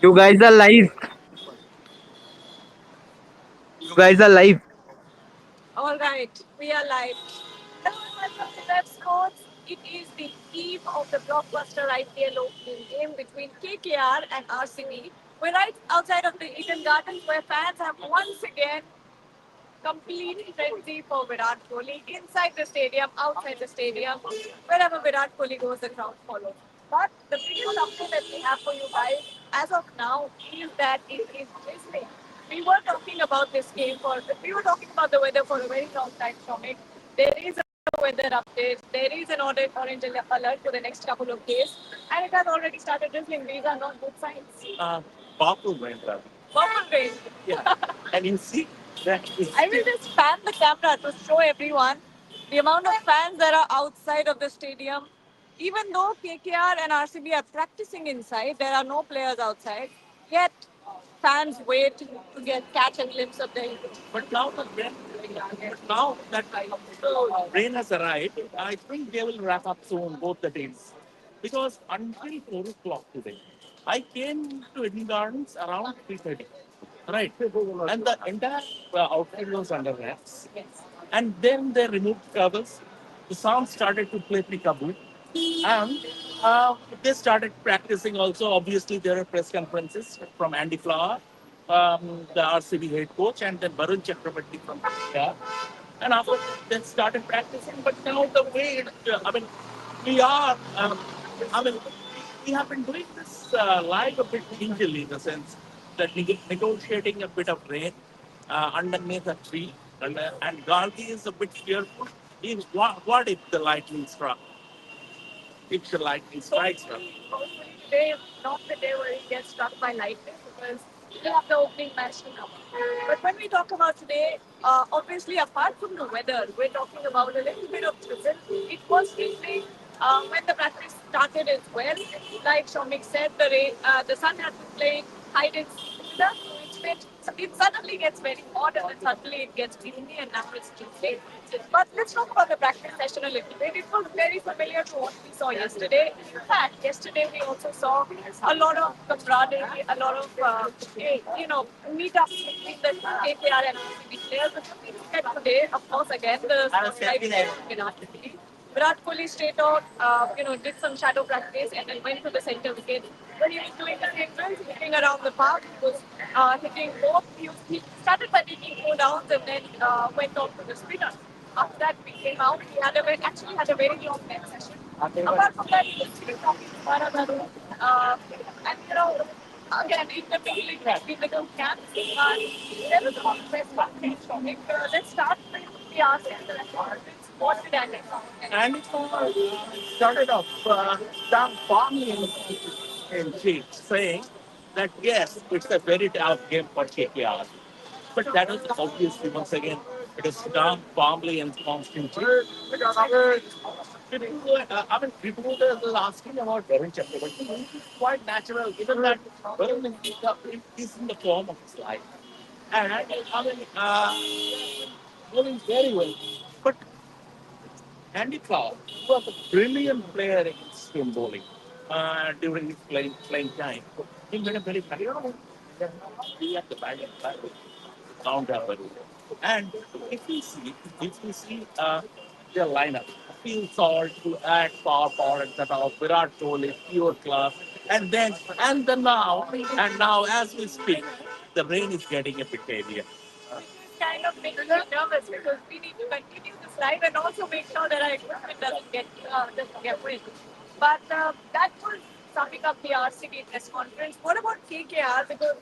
You guys are live. You guys are live. All right, we are live. Hello and welcome to Web Sports. It is the eve of the blockbuster IPL opening game between KKR and RCB. We're right outside of the Eden Gardens where fans have once again complete frenzy for Virat Kohli inside the stadium, outside the stadium. Wherever Virat Kohli goes, the crowd follows. But the biggest update that we have for you guys as of now is that it is drizzling. We were talking about this game we were talking about the weather for a very long time, Shomik. There is a weather update. There is an orange alert for the next couple of days, and it has already started drizzling. These are not good signs. Purple rain, brother. Purple rain. Yeah. And you see that I will just pan the camera to show everyone the amount of fans that are outside of the stadium. Even though KKR and RCB are practicing inside, there are no players outside. Yet fans wait to get catch a glimpse of the. But now the rain, but now that the rain has arrived, I think they will wrap up soon both the teams. Because until 4 o'clock today, I came to Eden Gardens around 3:30. Right. And the entire outfit was under wraps. Yes. And then they removed covers. The sound started to play peekaboo. And they started practicing also. Obviously, there are press conferences from Andy Flower, the RCB head coach, and then Varun Chakrabarti from KKR. And after they started practicing, but now the way, I mean, we are, I mean, we have been doing this live a bit gingerly in the sense that negotiating a bit of rain underneath a tree. And Gargi is a bit fearful. What if the lightning struck? If the lightning strikes her. Hopefully today is not the day where he gets struck by lightning because we have the opening match to come. But when we talk about today, obviously apart from the weather, we're talking about a little bit of drizzle. It was drizzling when the practice started as well. Like Shomik said, the sun had been playing hide and seek with us, which meant it suddenly gets very hot and then suddenly it gets gloomy and now it's drizzling. But let's talk about the practice session a little bit. It was very familiar to what we saw yesterday. In fact, yesterday we also saw a lot of camaraderie, a lot of meetups between the KKR and RCB players. But when we look at today, of course, again the Virat Kohli straight out, did some shadow practice and then went to the center wicket. When he was doing the same drills, hitting around the park, he was hitting both. He started by taking 4 downs and then went on to the spinner. After that, we came out. He actually had a very long neck session. Apart from that, he was still talking to Varadaru. And again, in the beginning, we become camps. There was a lot of best content from it. Let's start with the RCB. What did Andy And it started off some farming in chief saying that yes, it's a very tough game for KKR. But that is obviously once again it is done calmly and constantly. People were asking about Varun Chakrabarti. It's quite natural, given that Varun is in the form of his life. And bowling very well. But Andy Clark was a brilliant player against spin bowling during his playing time. He made a very be at the batting counter. And if you see their lineup, Phil Salt to add power and set off Virat Kohli, pure class, and now as we speak, the rain is getting a bit heavier. Kind of makes me nervous because we need to continue this live and also make sure that our equipment doesn't get wet. But that was summing up the RCB press conference. What about KKR? Because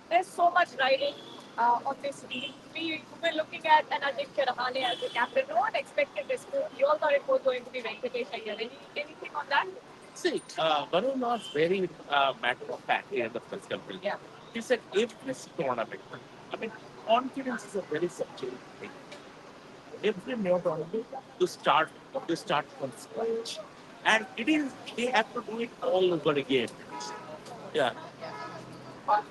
there's so much riding on this team. We were looking at an Ajinkya Rahane as the captain. No one expected this. We all thought it was going to be Venkatesh Iyer. Anything on that? See, Varun was very matter of fact in the press conference. Yeah. He said, if this tournament, I mean, confidence is a very subjective thing. Every new tournament, you start from scratch. And they have to do it all over again. Yeah. All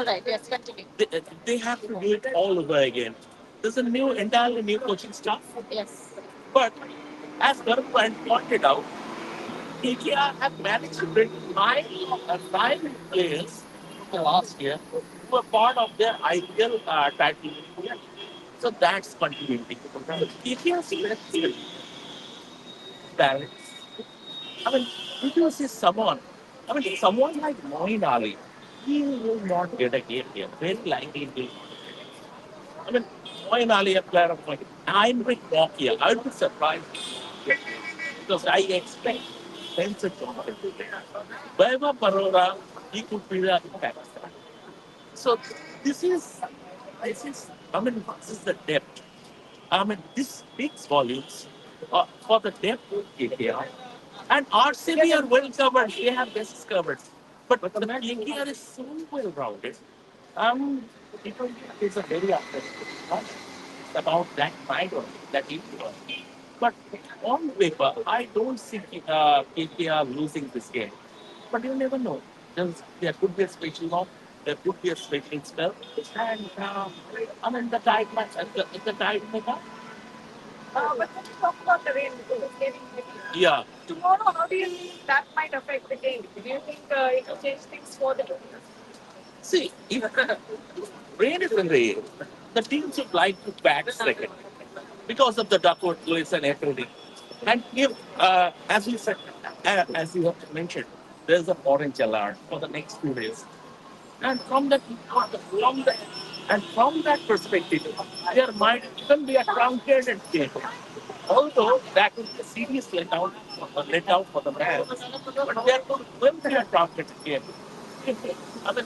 right, yes, continue. They have to do it all over again. There's a new, entirely new coaching staff. Yes. But as Gaurav pointed out, KKR have managed to bring nine players from the last year who are part of their IPL title. So that's continuity. KKR's strength is balance. I mean, if you see someone, I mean, someone like Moeen Ali, he will not get a game here. Very likely he will. I mean, Moeen Ali, a player of mine, I'm with Nokia. I would be surprised because I expect Spencer Johnson to play. Beva Parora, he could be the impact. So I mean, this is the depth. I mean, this speaks volumes for the depth of KKR. And RCB are well covered. They have bases covered. But the KKR is so well rounded. Um, people is a very optimistic about that kind of that influence. But on paper, I don't see KKR losing this game. But you never know. There could be a special knock. There could be a special spell. And I mean, the tide might, the tide may come. But when you talk about the rain, because it's getting heavy. Yeah. Tomorrow, how do you think that might affect the game? Do you think it will change things for the team? See, if rain is in the air, the teams would like to bat second because of the duckworth list and everything. And if, as you said, as you have mentioned, there's a orange alert for the next 2 days. And from that, and from that perspective, there might even be a truncated game. Although that would be a serious let out for the man, but there will be a truncated game. I mean,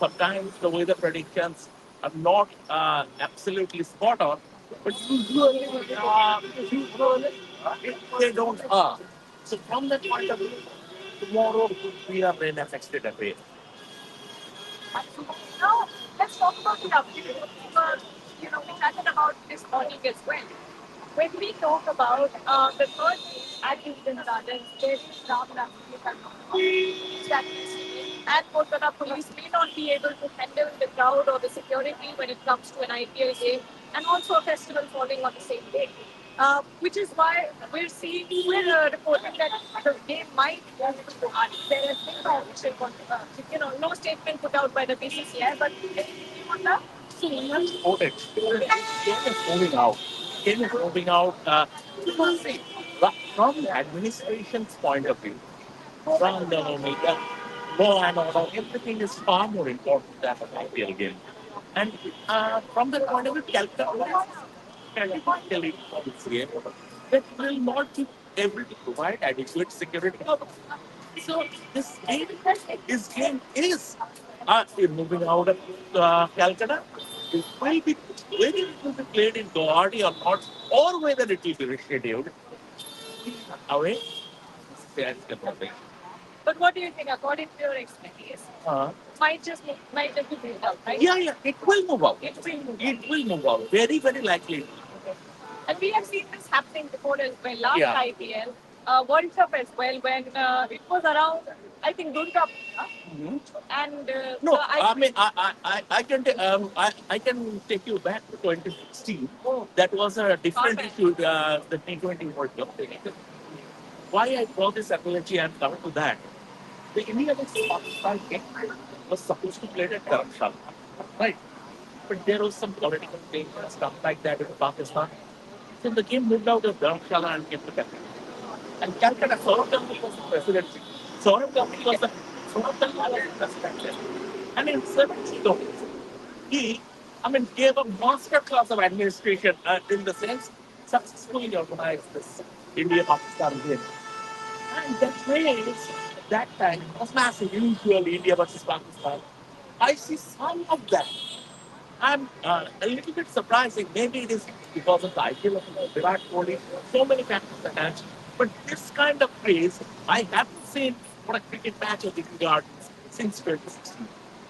sometimes the weather predictions are not absolutely spot on, but usually they don't are. So from that point of view, tomorrow we are rain affected away. Now, let's talk about the update because, we chatted about this morning as well. When we talk about the third phase at Houston Gardens, there is Ram that and Kolkata police may not be able to handle the crowd or the security when it comes to an IPL game and also a festival falling on the same day. Which is why we're reporting that the game might move to Guwahati. There has been no official, no statement put out by the BCCI, but anything on that? So we have reported. Game is moving out. Game is moving out. See, from the administration's point of view, from the law and order, everything is far more important than an IPL game. And from the point of view, categorically policy that will not be able to provide adequate security. So this game is moving out of Calcutta. It will be whether it will be played in Guwahati or not, or whether it will be rescheduled away. That's the problem. But what do you think, according to your expertise? Might just be moved out, right? Yeah, yeah, it will move out. It will move out. Very, very likely. And we have seen this happening before as well. Last IPL, World Cup as well, when it was around, I think, Durga Puja. And no, I mean, I can take you back to 2016. That was a different issue, the T20 World Cup. Why I brought this apology and come to that. The India against Pakistan game was supposed to play at Dharamshala, right? But there was some political things and stuff like that in Pakistan. So the game moved out of Dharamshala and came to Calcutta. And Calcutta, Saurabh Ganguly was the presidency. Saurabh Ganguly was president. And in 70 days, he, I mean, gave a master class of administration in the sense successfully organized this India-Pakistan game. And the trades that time was massive. Usually India versus Pakistan. I see some of that. I'm a little bit surprising. Maybe it is because of the IPL of Virat Kohli. So many factors attached. But this kind of praise, I haven't seen for a cricket match of the Gardens since 2016.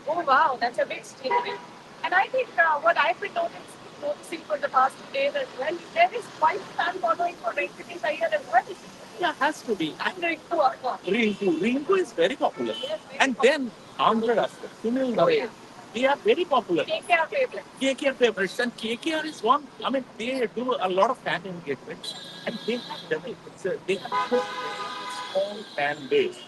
Oh wow, that's a big statement. And I think what I've been noticing for the past 2 days as well, there is quite fan following for Venkatesh Iyer as well. Yeah, has to be. And Rinku, of course. Rinku is very popular. Yes, very and popular. Then Andhra Sunil Narayana. They are very popular. KKR favorites. KKR favorites. And KKR is one, I mean, they do a lot of fan engagement. And they have done it. They have a strong fan base.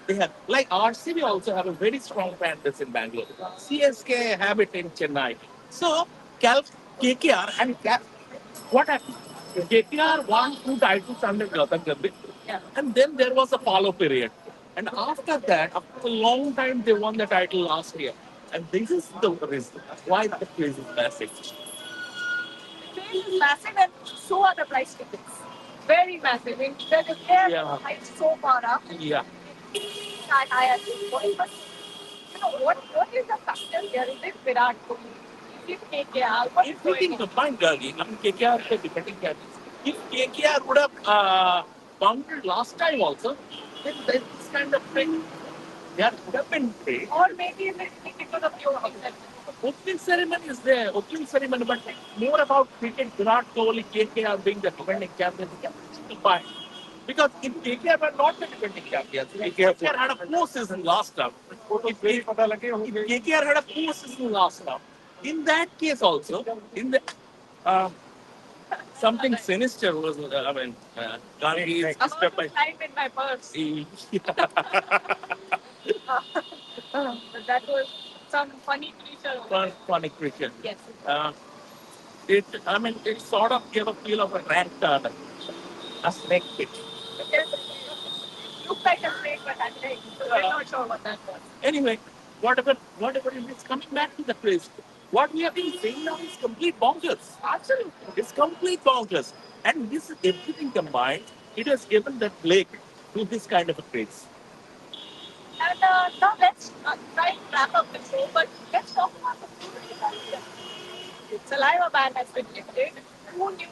They have, like RCB also have a very strong fan base in Bangalore. CSK have it in Chennai. So, KKR and what happened? KKR won two titles under Gautam Gambhir. Yeah. And then there was a follow period. And after that, after a long time, they won the title last year. And this is the reason why the place is massive. The place is massive and so are the price tickets. Very massive. I mean, the air heights so far up. Yeah. I think. But you know, what is the factor here? Is it Virat Kohli? Is it KKR? What is going on? Combined, Gagi. I mean, KKR is a depending captain. If KKR would have bungled last time also, then this kind of thing, they would have been paid. Or maybe it's because of your opening ceremony is there, opening ceremony, but more about cricket, Virat Kohli, KKR being the defending champions, combined. Because if KKR were not the defending champions, KKR had a poor season last time. If KKR had a poor season last time, in that case also, in the uh, something sinister was, I mean, Gandhi is step by time in my purse. That was some funny creature. Funny creature. Yes. I mean, it sort of gave a feel of a rat turner, a snake pit. Yes. It looked like a snake, but I think we're not sure what that was. Anyway, whatever it is coming back to the place. What we have been saying now is complete bonkers. Absolutely. It's complete bonkers. And this is everything combined, it has given that leg to this kind of a craze. And now let's try and wrap up the show, but let's talk about the food. Saliva ban has been lifted. Who knew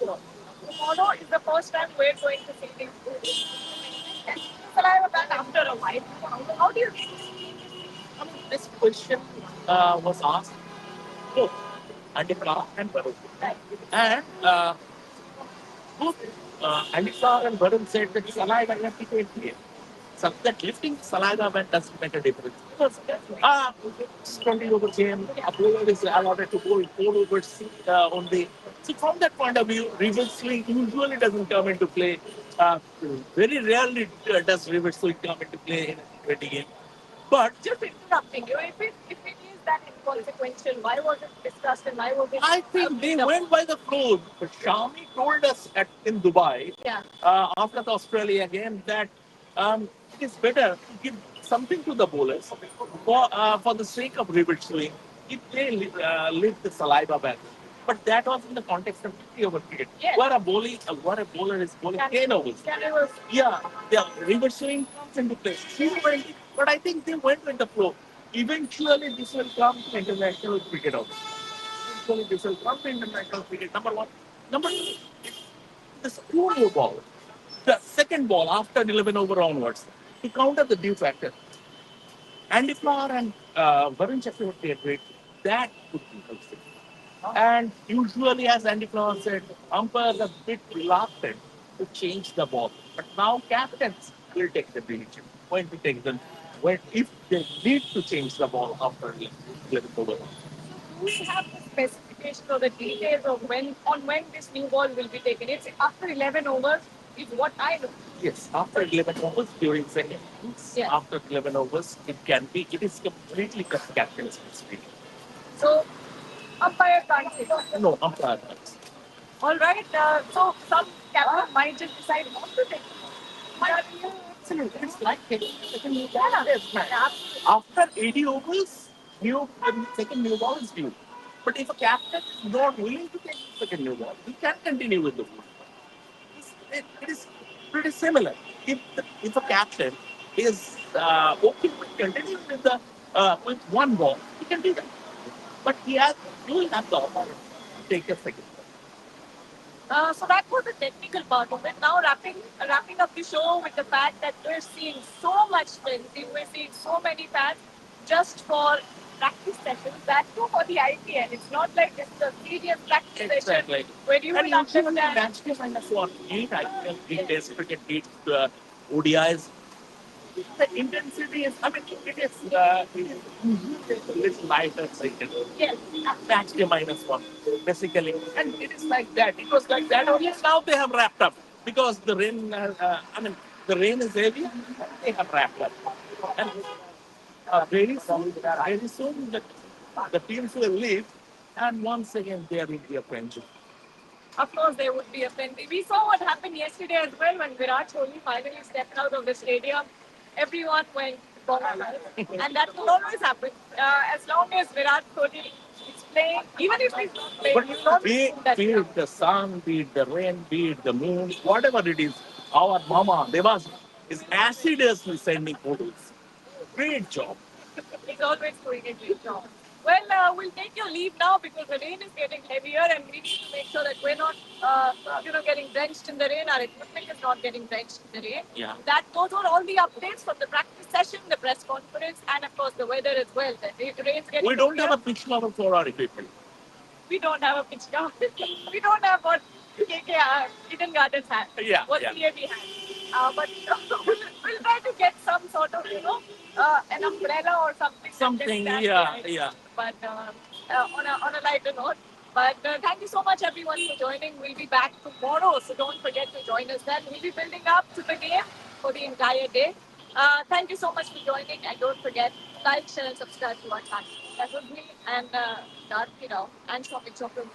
though? Tomorrow is the first time we're going to see these foods. Saliva ban after a while. How do you think? I mean, this question was asked both Andika and Varun. And both Andika and Varun said that saliva left it in so that lifting saliva ban doesn't make a difference. Because 20 over game, a bowler is allowed to bowl 4 overs only. So from that point of view, reverse swing usually doesn't come into play. Uh, Very rarely does reverse swing come into play in a T20 game. But just interrupting you, if it is that inconsequential, why was it discussed and why was it? I think they went by the flow. Shami told us in Dubai, yeah, after the Australia game, that it is better to give something to the bowlers for the sake of reverse swing if they lift the saliva back. But that was in the context of 50 over cricket, yes, where a bowler is bowling 10 overs. 10 overs. Yeah, the reverse swing comes into place. But I think they went with the flow. Eventually, this will come to international cricket also. Eventually, this will come to international cricket. Number one. Number two, this two new ball. The second ball after 11 over onwards, to counter the due factor. Andy Flower and Varun Chakravarti agreed that could be considered. And usually, as Andy Flower said, umpires are a bit reluctant to change the ball. But now captains will take the decision when to take them, when if they need to change the ball after 11 over. Do we have the specification or the details of when this new ball will be taken? It's after 11 overs, is what I know. Yes, after 11 overs during second innings, yeah, after 11 overs, it is completely captain's speaking. So umpire can't say that. No, umpire can't. All right. So some captain might just decide not to take it. Yeah, absolutely. It's like taking the second new ball. Yeah, yes, man. After 80 overs, the second new ball is due. But if a captain is not willing to take the second new ball, he can continue with the ball. It is pretty similar. If a captain is okay with continuing with one ball, he can do that. But you will have the option to take a second. So that was the technical part of it. Now wrapping up the show with the fact that we're seeing so much frenzy, we're seeing so many fans just for practice sessions. That too for the IPL. It's not like it's a serious practice session where you will understand. Match day kind of what eight IPL, eight Test cricket, eight ODIs. The intensity is, I mean, it is a little lighter cycle. Yes. That's the minus one, basically. And it is like that. It was like that only. Now they have wrapped up because the rain, the rain is heavy. They have wrapped up. And very soon, the teams will leave. And once again, there will be a friendship. Of course, there would be a plenty. We saw what happened yesterday as well when Virat Kohli finally stepped out of the stadium. Everyone went bonkers, and that will always happen. As long as Virat Kohli is playing, even if he's not playing, But he's always be, in that be ground. it the sun, be it the rain, be it the moon, whatever it is, our mama, Devas, is assiduously sending photos. Great job. He's always doing a great job. Well, we'll take your leave now because the rain is getting heavier, and we need to make sure that we're not, getting drenched in the rain. Our equipment is not getting drenched in the rain. Yeah. That those are all the updates from the practice session, the press conference, and of course the weather as well. The rain's getting We don't have heavier. a pitch cover for our equipment. We don't have a pitch count. We don't have what KKR, Eden Gardens had. Yeah, What yeah. CAB had. But we'll try to get some sort of, an umbrella or something. That can Something, stand yeah, behind. yeah. But on a lighter note. But thank you so much, everyone, for joining. We'll be back tomorrow, so don't forget to join us then. We'll be building up to the game for the entire day. Thank you so much for joining, and don't forget like, share, and subscribe to our channel. That was me and Darth, and Shopee Chopra.